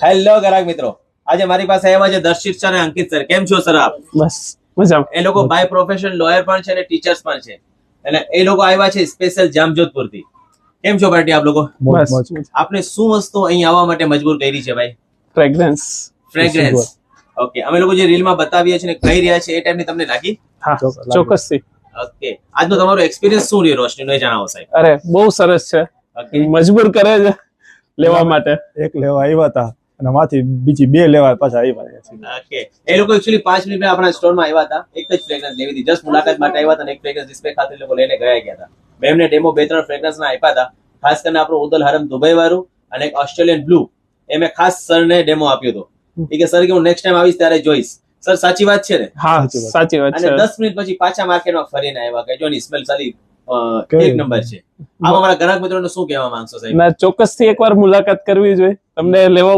Hello ગ્રાહક મિત્રો, આજે મારી પાસે આવ્યા છે દર્શિત સર અને અંકિત સર. કેમ છો સર આપ? બસ મજામાં. એ લોકો બાય પ્રોફેશન લોયર પણ છે અને ટીચર્સ પણ છે, અને એ લોકો આવ્યા છે સ્પેશિયલ જામજોધપુર થી. કેમ છો પાર્ટી આપ લોકો? બસ આપને શું વસ્તુ અહીં આવવા માટે મજબૂર કરી છે ભાઈ? ફ્રેગ્રન્સ. ફ્રેગ્રન્સ. ઓકે, અમે લોકો જે રીલમાં બતાવીએ છીએ ને કહી રહ્યા છે એ ટાઈમની તમને લાગી? હા, ચોક્કસથી. ઓકે, આજનો તમારો એક્સપિરિયન્સ શું રહ્યો રોશનીનો, એ જણાવો સાહેબ. અરે બહુ સરસ છે. ઓકે, મજબૂર કરે છે લેવા માટે. એક લેવા આવ્યા હતા અને માંથી બીજી બે લેવા પાછા આવ્યા. ઓકે, એ લોકો એકચ્યુઅલી 5 મિનિટ આપણા સ્ટોરમાં આવ્યા હતા, એક જ ફ્રેગ્રન્સ લેવી હતી, જસ્ટ મુલાકાત માટે આવ્યા હતા અને એક ફ્રેગ્રન્સ ડિસ્પ્લે ખાતે લોકો લઈને ગયા હતા. મેં એમને ડેમો 2-3 ફ્રેગ્રન્સ ના આપ્યા હતા, ખાસ કરીને આપણું ઉદલ હરમ દુબઈ વાળું અને એક ઓસ્ટ્રેલિયન બ્લુ. એ મેં ખાસ સરને ડેમો આપ્યો હતો. કે સર કે હું નેક્સ્ટ ટાઈમ આવીશ ત્યારે જોઈશ. સર સાચી વાત છે ને? હા, સાચી વાત અને છે. 10 મિનિટ પછી પાછા માર્કેટમાં ફરીને આવ્યા કે જોની સ્મેલ સારી એક નંબર છે. આમાં મારા ગ્રાહક મિત્રોને શું કહેવા માંગશો સાહેબ? ના, ચોક્કસથી એકવાર મુલાકાત કરવી જોઈએ. તમને લેવા